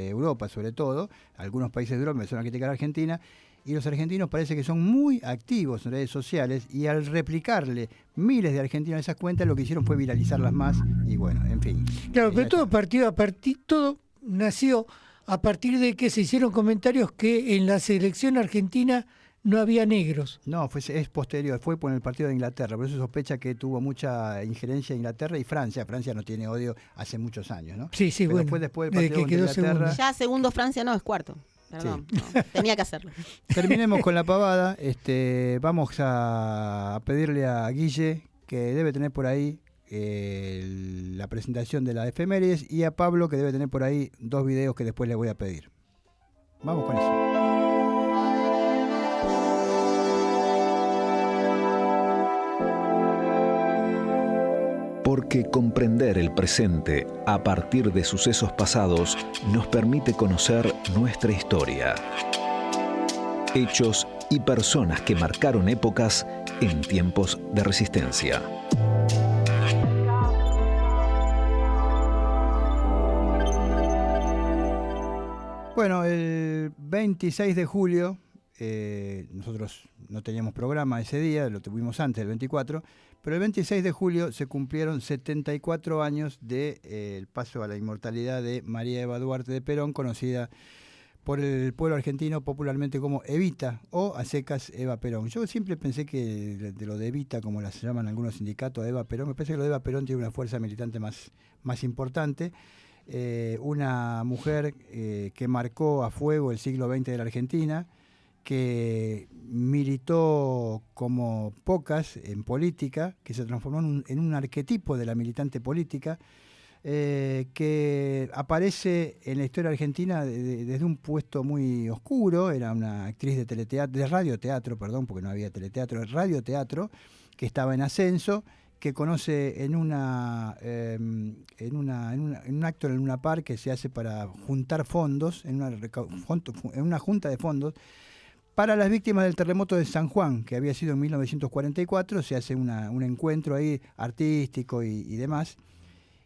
Europa, sobre todo, algunos países de Europa empezaron a criticar a Argentina, y los argentinos parece que son muy activos en redes sociales, y al replicarle miles de argentinos a esas cuentas, lo que hicieron fue viralizarlas más, y bueno, en fin. Claro, pero Ya todo está. partió todo nació a partir de que se hicieron comentarios que en la selección argentina no había negros. No, es posterior, fue por el partido de Inglaterra, por eso sospecha que tuvo mucha injerencia Inglaterra y Francia. Francia no tiene odio hace muchos años, ¿no? Sí, Pero bueno, fue después del desde partido que quedó contra Inglaterra. Ya segundo Francia no, es cuarto. Perdón, no, tenía que hacerlo. Terminemos con la pavada. Vamos a pedirle a Guille, que debe tener por ahí la presentación de las efemérides, y a Pablo, que debe tener por ahí 2 videos que después le voy a pedir. Vamos con eso. Porque comprender el presente a partir de sucesos pasados nos permite conocer nuestra historia. Hechos y personas que marcaron épocas en tiempos de resistencia. Bueno, el 26 de julio, nosotros no teníamos programa ese día, lo tuvimos antes, el 24, pero el 26 de julio se cumplieron 74 años del paso a la inmortalidad de María Eva Duarte de Perón, conocida por el pueblo argentino popularmente como Evita, o a secas Eva Perón. Yo siempre pensé que de lo de Evita, como las llaman algunos sindicatos, Eva Perón, me parece que lo de Eva Perón tiene una fuerza militante más importante. Una mujer que marcó a fuego el siglo XX de la Argentina, que militó como pocas en política, que se transformó en un arquetipo de la militante política, que aparece en la historia argentina desde un puesto muy oscuro. Era una actriz de teleteatro, de radioteatro, perdón, porque no había teleteatro, radioteatro, que estaba en ascenso, que conoce en un acto en Luna Park que se hace para juntar fondos, en una junta de fondos, Para las víctimas del terremoto de San Juan, que había sido en 1944, se hace un encuentro ahí artístico y demás.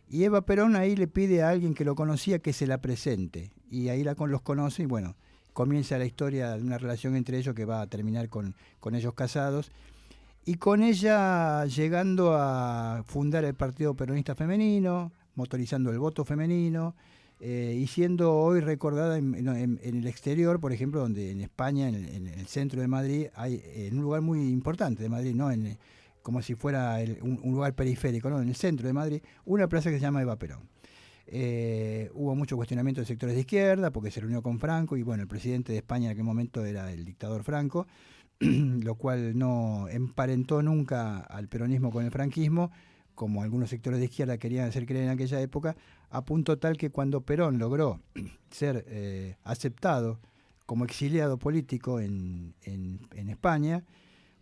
Y Eva Perón ahí le pide a alguien que lo conocía que se la presente. Y ahí los conoce y bueno, comienza la historia de una relación entre ellos que va a terminar con ellos casados. Y con ella llegando a fundar el Partido Peronista Femenino, motorizando el voto femenino, y siendo hoy recordada en el exterior, por ejemplo, donde en España, en el centro de Madrid, hay en un lugar muy importante de Madrid, no como si fuera un lugar periférico, ¿no? En el centro de Madrid, una plaza que se llama Eva Perón. Hubo mucho cuestionamiento de sectores de izquierda, porque se reunió con Franco, y bueno, el presidente de España en aquel momento era el dictador Franco, lo cual no emparentó nunca al peronismo con el franquismo, como algunos sectores de izquierda querían hacer creer en aquella época, a punto tal que cuando Perón logró ser aceptado como exiliado político en España,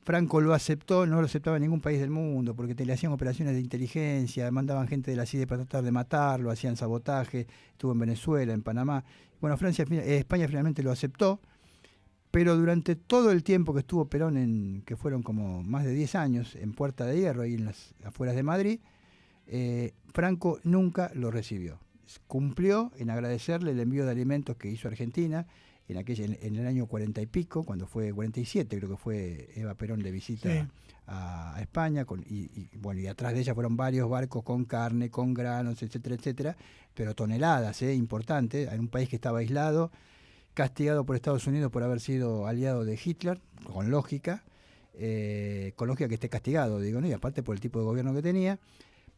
Franco lo aceptó, no lo aceptaba en ningún país del mundo, porque le hacían operaciones de inteligencia, mandaban gente de la CIDE para tratar de matarlo, hacían sabotaje, estuvo en Venezuela, en Panamá. Bueno, España finalmente lo aceptó, pero durante todo el tiempo que estuvo Perón, que fueron como más de 10 años, en Puerta de Hierro, ahí en las afueras de Madrid, Franco nunca lo recibió. Cumplió en agradecerle el envío de alimentos que hizo Argentina en el año 40 y pico, cuando fue 47, creo que fue Eva Perón de visita a España, y atrás de ella fueron varios barcos con carne, con granos, etcétera, etcétera, pero toneladas, importantes, en un país que estaba aislado, castigado por Estados Unidos por haber sido aliado de Hitler, con lógica que esté castigado, digo, ¿no? Y aparte por el tipo de gobierno que tenía,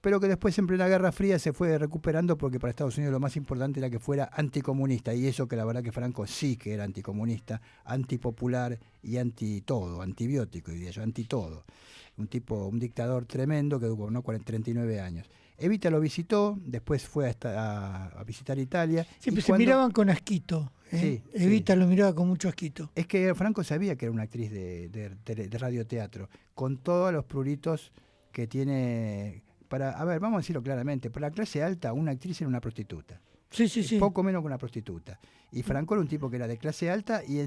pero que después en plena Guerra Fría se fue recuperando porque para Estados Unidos lo más importante era que fuera anticomunista, y eso que la verdad que Franco sí que era anticomunista, antipopular y anti-todo, antibiótico, diría yo, anti-todo. Un dictador tremendo que gobernó 39 años. Evita lo visitó, después fue a visitar Italia. Siempre se miraban con asquito. Sí, Evita lo miraba con mucho asquito. Es que Franco sabía que era una actriz de radioteatro, con todos los pruritos que tiene. Vamos a decirlo claramente, para la clase alta una actriz era una prostituta. Sí. Poco menos que una prostituta. Y Franco era un tipo que era de clase alta y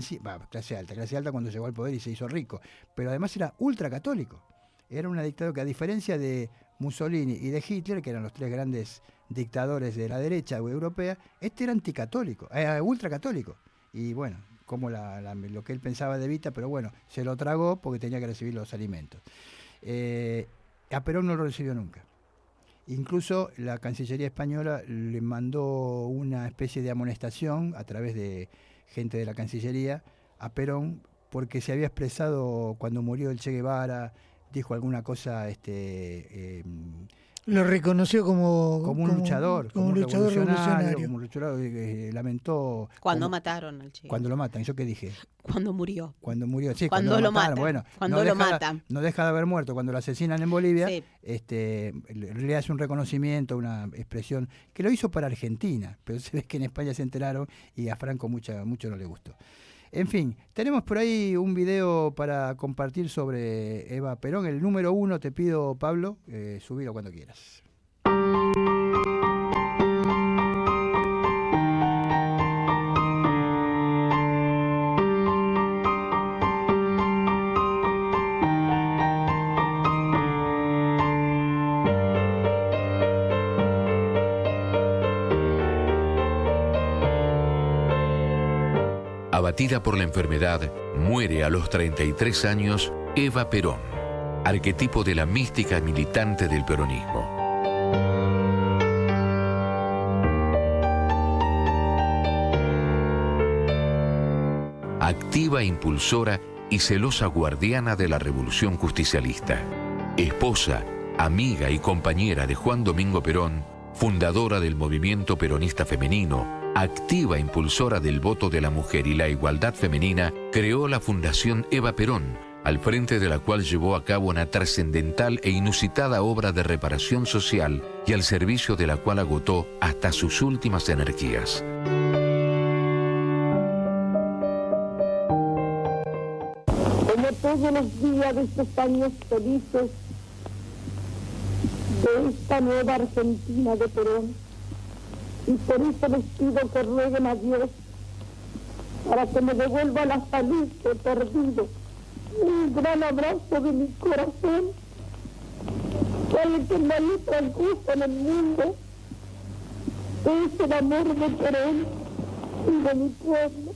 clase alta cuando llegó al poder y se hizo rico. Pero además era ultracatólico. Era una dictadura que, a diferencia de Mussolini y de Hitler, que eran los tres grandes dictadores de la derecha europea, este era anticatólico, ultracatólico. Y bueno, como lo que él pensaba de Evita, pero bueno, se lo tragó porque tenía que recibir los alimentos. A Perón no lo recibió nunca. Incluso la Cancillería española le mandó una especie de amonestación a través de gente de la Cancillería a Perón porque se había expresado cuando murió el Che Guevara, dijo alguna cosa, lo reconoció como un luchador, como un revolucionario, como un luchador, lamentó cuando mataron al Che. Cuando lo matan, ¿yo qué dije? Cuando murió, sí, cuando lo matan. Bueno, cuando lo matan. No deja de haber muerto. Cuando lo asesinan en Bolivia, sí. Le hace un reconocimiento, una expresión, que lo hizo para Argentina, pero se ve que en España se enteraron y a Franco mucho no le gustó. En fin, tenemos por ahí un video para compartir sobre Eva Perón, el número 1, te pido, Pablo, subilo cuando quieras. Abatida por la enfermedad, muere a los 33 años Eva Perón, arquetipo de la mística militante del peronismo. Activa impulsora y celosa guardiana de la revolución justicialista. Esposa, amiga y compañera de Juan Domingo Perón, fundadora del movimiento peronista femenino, activa impulsora del voto de la mujer y la igualdad femenina, creó la Fundación Eva Perón, al frente de la cual llevó a cabo una trascendental e inusitada obra de reparación social y al servicio de la cual agotó hasta sus últimas energías. Como todos los días de estos años felices de esta nueva Argentina de Perón, y por eso les pido que rueguen a Dios para que me devuelva la salud que he perdido. Un gran abrazo de mi corazón. Sabe que no hay otra cosa en el mundo. Es el amor de Perón y de mi pueblo.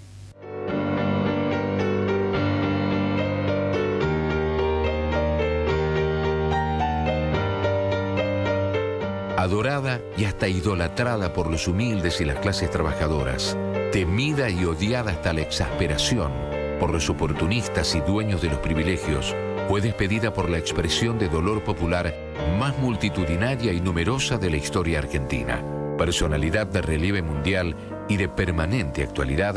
Adorada y hasta idolatrada por los humildes y las clases trabajadoras, temida y odiada hasta la exasperación por los oportunistas y dueños de los privilegios, fue despedida por la expresión de dolor popular más multitudinaria y numerosa de la historia argentina. Personalidad de relieve mundial y de permanente actualidad,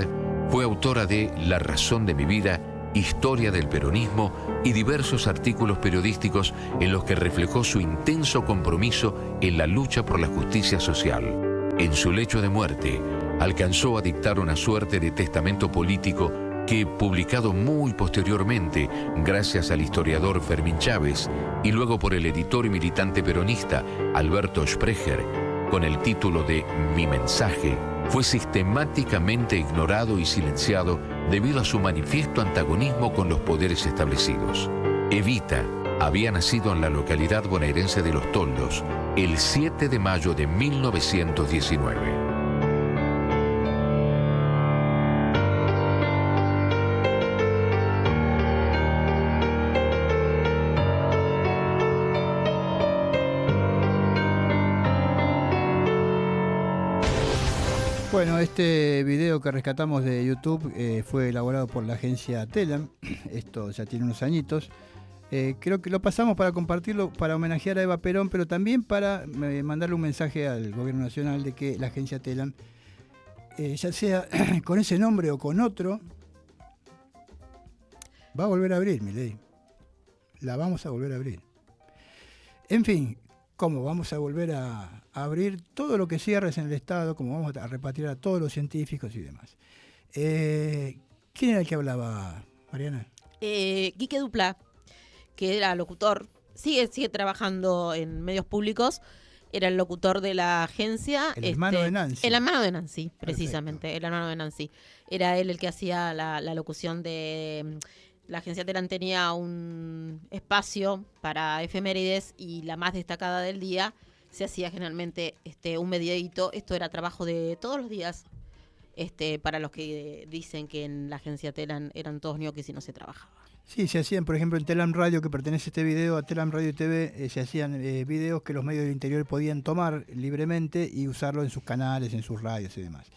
fue autora de La razón de mi vida, Historia del peronismo y diversos artículos periodísticos en los que reflejó su intenso compromiso en la lucha por la justicia social. En su lecho de muerte, alcanzó a dictar una suerte de testamento político que, publicado muy posteriormente, gracias al historiador Fermín Chávez y luego por el editor y militante peronista Alberto Sprecher, con el título de Mi mensaje, fue sistemáticamente ignorado y silenciado debido a su manifiesto antagonismo con los poderes establecidos. Evita había nacido en la localidad bonaerense de Los Toldos el 7 de mayo de 1919. Bueno, este video que rescatamos de YouTube fue elaborado por la agencia Telam. Esto ya tiene unos añitos. Creo que lo pasamos para compartirlo, para homenajear a Eva Perón, pero también para mandarle un mensaje al gobierno nacional de que la agencia Telam, ya sea con ese nombre o con otro, va a volver a abrir, Milei. La vamos a volver a abrir. En fin, ¿cómo vamos a volver a abrir todo lo que cierres en el Estado? ¿Cómo vamos a repatriar a todos los científicos y demás? ¿Quién era el que hablaba, Mariana? Quique Dupla, que era locutor, sigue trabajando en medios públicos, era el locutor de la agencia. El hermano de Nancy. El hermano de Nancy, precisamente. Perfecto. El hermano de Nancy. Era él el que hacía la locución de... La agencia Telam tenía un espacio para efemérides y la más destacada del día se hacía generalmente un mediodito. Esto era trabajo de todos los días, para los que dicen que en la agencia Telam eran todos ñoquis y no se trabajaba. Sí, se hacían, por ejemplo, en Telam Radio, que pertenece a este video, a Telam Radio y TV, se hacían videos que los medios del interior podían tomar libremente y usarlo en sus canales, en sus radios y demás.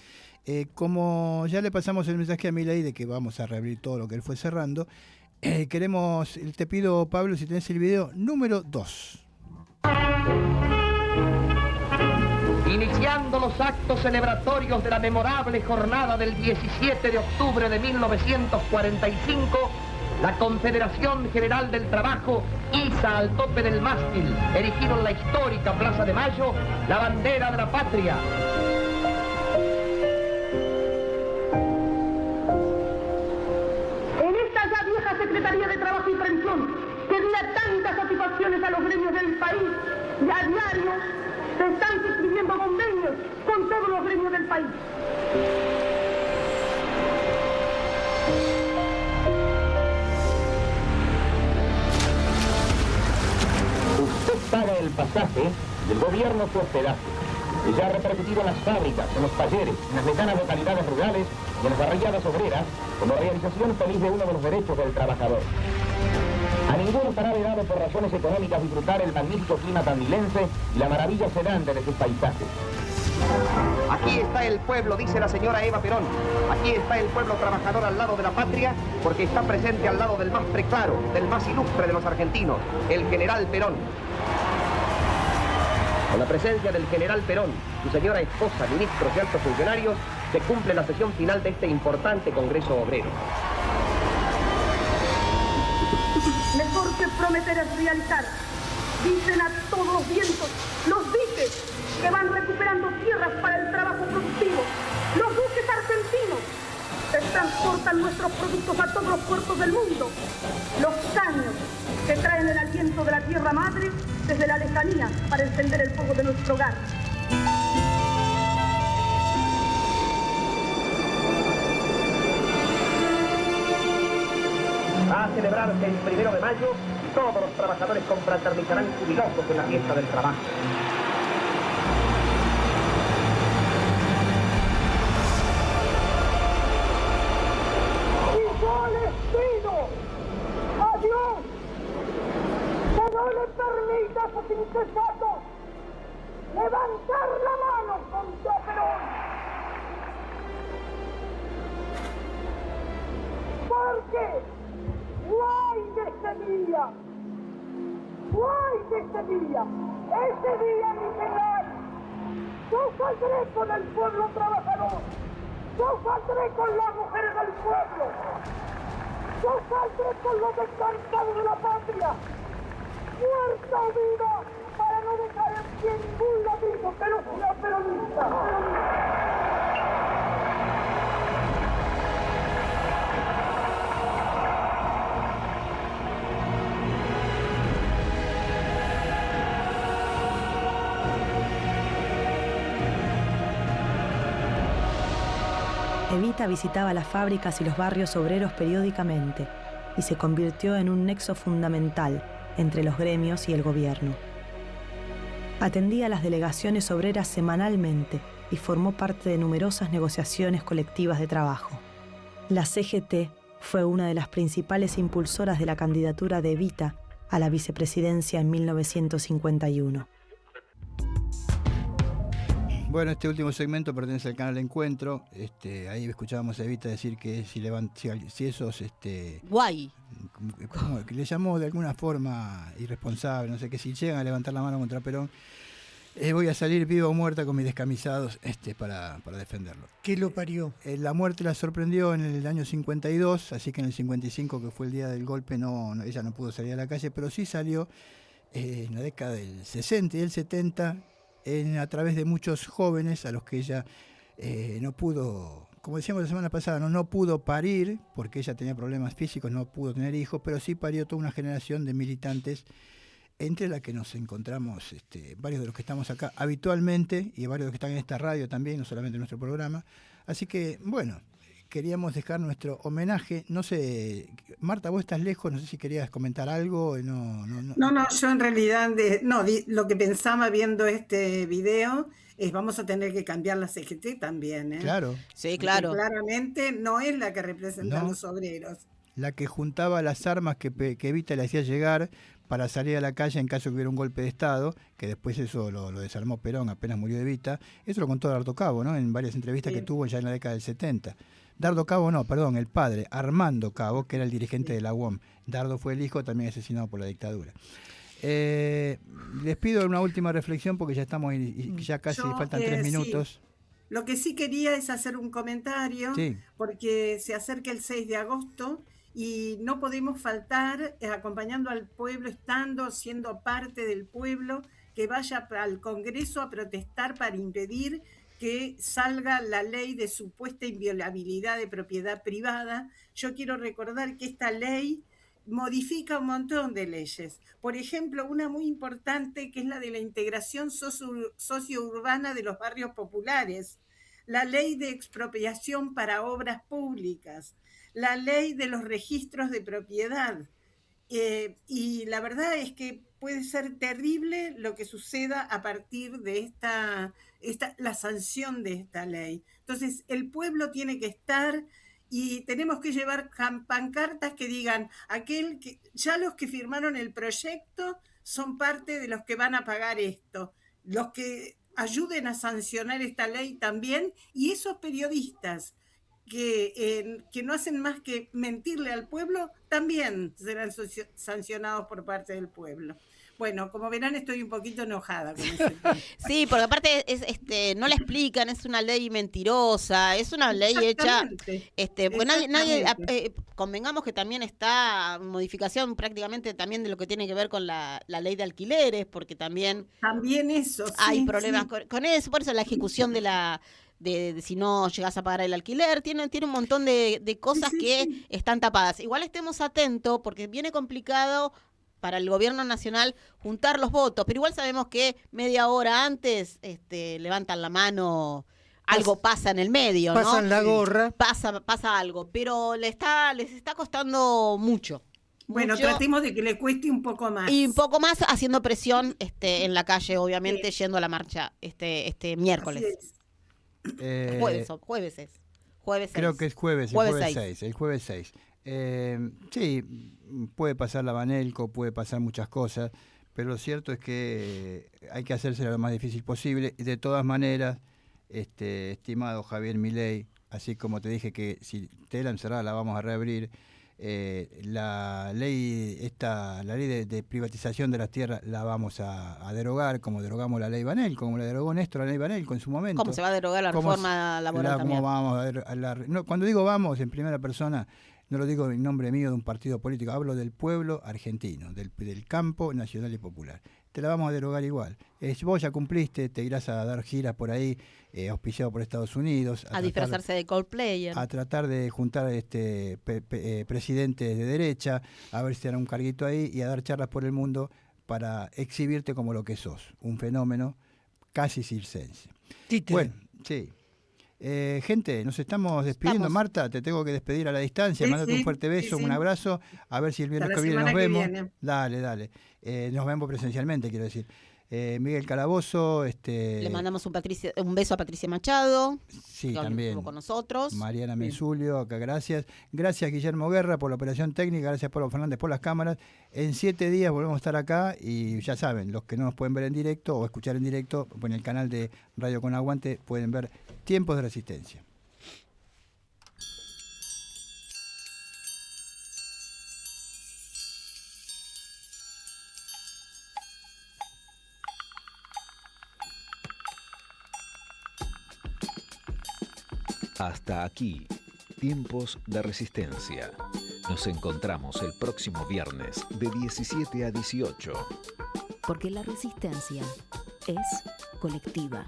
Como ya le pasamos el mensaje a Milei de que vamos a reabrir todo lo que él fue cerrando, te pido, Pablo, si tenés el video número 2. Iniciando los actos celebratorios de la memorable jornada del 17 de octubre de 1945, la Confederación General del Trabajo iza al tope del mástil, erigido en la histórica Plaza de Mayo, la bandera de la patria. En esta ya vieja Secretaría de Trabajo y Pensión, que da tantas satisfacciones a los gremios del país, y a diario se están suscribiendo convenios con todos los gremios del país. Usted paga el pasaje y el gobierno su hospedaje. Y ya ha repercutido en las fábricas, en los talleres, en las lejanas localidades rurales y en las barriadas obreras, como realización feliz de uno de los derechos del trabajador. A ninguno estará vedado por razones económicas disfrutar el magnífico clima tandilense y la maravilla sedante de sus paisajes. Aquí está el pueblo, dice la señora Eva Perón. Aquí está el pueblo trabajador al lado de la patria, porque está presente al lado del más preclaro, del más ilustre de los argentinos, el general Perón. Con la presencia del general Perón, su señora esposa, ministros y altos funcionarios, se cumple la sesión final de este importante Congreso Obrero. Mejor que prometer es realizar. Dicen a todos los vientos, los diques que van recuperando tierras para el trabajo productivo, los buques argentinos que transportan nuestros productos a todos los puertos del mundo, los caños que traen el aliento de la tierra madre desde la lejanía para encender el fuego de nuestro hogar. Va a celebrarse el 1 de mayo y todos los trabajadores confraternizarán jubilosos en la fiesta del trabajo. Y yo les pido a Dios que no le permita a esos insensatos levantar la mano contra Perón. Porque guay de ese día, ese día mi general, yo saldré con el pueblo trabajador, yo saldré con las mujeres del pueblo, yo saldré con los descansados de la patria, muerta o viva, para no dejar en pie ningún latino que no sea peronista. Evita visitaba las fábricas y los barrios obreros periódicamente y se convirtió en un nexo fundamental entre los gremios y el gobierno. Atendía a las delegaciones obreras semanalmente y formó parte de numerosas negociaciones colectivas de trabajo. La CGT fue una de las principales impulsoras de la candidatura de Evita a la vicepresidencia en 1951. Bueno, este último segmento pertenece al canal Encuentro. Ahí escuchábamos a Evita decir que si esos... Guay. Como que le llamó de alguna forma irresponsable, no sé, que si llegan a levantar la mano contra Perón, voy a salir viva o muerta con mis descamisados para defenderlo. ¿Qué lo parió? La muerte la sorprendió en el año 52, así que en el 55, que fue el día del golpe, ella no pudo salir a la calle, pero sí salió en la década del 60 y el 70, a través de muchos jóvenes a los que ella no pudo, como decíamos la semana pasada, no pudo parir, porque ella tenía problemas físicos, no pudo tener hijos, pero sí parió toda una generación de militantes, entre la que nos encontramos varios de los que estamos acá habitualmente, y varios de los que están en esta radio también, no solamente en nuestro programa. Así que, bueno, queríamos dejar nuestro homenaje. No sé, Marta, vos estás lejos, no sé si querías comentar algo. No, yo en realidad, lo que pensaba viendo este video es vamos a tener que cambiar la CGT también. Claro. Sí, claro. Porque claramente no es la que representa a los obreros. La que juntaba las armas que Evita le hacía llegar para salir a la calle en caso que hubiera un golpe de Estado, que después eso lo desarmó Perón apenas murió Evita. Eso lo contó Dardo Cabo, ¿no? En varias entrevistas que tuvo ya en la década del 70. Dardo Cabo el padre, Armando Cabo, que era el dirigente de la UOM. Dardo fue el hijo, también asesinado por la dictadura. Les pido una última reflexión porque ya estamos ya casi faltan 3 minutos. Sí. Lo que sí quería es hacer un comentario, porque se acerca el 6 de agosto y no podemos faltar acompañando al pueblo, siendo parte del pueblo, que vaya al Congreso a protestar para impedir que salga la ley de supuesta inviolabilidad de propiedad privada. Yo quiero recordar que esta ley modifica un montón de leyes. Por ejemplo, una muy importante que es la de la integración sociourbana de los barrios populares, la ley de expropiación para obras públicas, la ley de los registros de propiedad. Y la verdad es que puede ser terrible lo que suceda a partir de la sanción de esta ley. Entonces, el pueblo tiene que estar y tenemos que llevar pancartas que digan ya los que firmaron el proyecto son parte de los que van a pagar esto, los que ayuden a sancionar esta ley también, y esos periodistas que no hacen más que mentirle al pueblo también serán sancionados por parte del pueblo. Bueno, como verán, estoy un poquito enojada con ese tema. Sí, porque aparte no la explican, es una ley mentirosa, es una ley hecha, porque nadie convengamos que también está modificación prácticamente también de lo que tiene que ver con la ley de alquileres, porque también eso, hay problemas con eso, por eso la ejecución de si no llegas a pagar el alquiler, tiene un montón de cosas que están tapadas. Igual estemos atentos, porque viene complicado para el gobierno nacional juntar los votos, pero igual sabemos que media hora antes levantan la mano algo pasa en el medio, ¿no? Pasan la gorra. Pasa algo, pero les está costando mucho. Bueno, tratemos de que le cueste un poco más. Y un poco más haciendo presión en la calle, obviamente, yendo a la marcha este miércoles. Jueves es. Jueves 6. Creo que es jueves, el jueves 6. Sí, puede pasar la Banelco, puede pasar muchas cosas, pero lo cierto es que hay que hacérselo lo más difícil posible. Y de todas maneras, estimado Javier Milei, así como te dije que si tela encerrada la vamos a reabrir, la ley de privatización de las tierras la vamos a derogar, como derogamos la ley Banel, como la derogó Néstor la ley Banel en su momento. ¿Cómo se va a derogar la reforma laboral también? Cuando digo vamos en primera persona, no lo digo en nombre mío de un partido político, hablo del pueblo argentino, del campo nacional y popular. Te la vamos a derogar igual. Vos ya cumpliste, te irás a dar giras por ahí, auspiciado por Estados Unidos. A disfrazarse de Coldplayer. A tratar de juntar presidentes de derecha, a ver si te dan un carguito ahí y a dar charlas por el mundo para exhibirte como lo que sos, un fenómeno casi circense. Bueno, sí. Gente, nos estamos despidiendo. Marta, te tengo que despedir a la distancia. Mándate un fuerte beso, un abrazo. A ver si el viernes que viene nos vemos. Dale. Nos vemos presencialmente, quiero decir. Miguel Calabozo. Le mandamos un beso a Patricia Machado. Sí, también. Estuvo con nosotros. Mariana Mensulio, acá gracias. Gracias Guillermo Guerra por la operación técnica. Gracias Pablo Fernández por las cámaras. En 7 días volvemos a estar acá y ya saben, los que no nos pueden ver en directo o escuchar en directo, en el canal de Radio Con Aguante pueden ver Tiempos de Resistencia. Hasta aquí, Tiempos de Resistencia. Nos encontramos el próximo viernes de 17 a 18. Porque la resistencia es colectiva.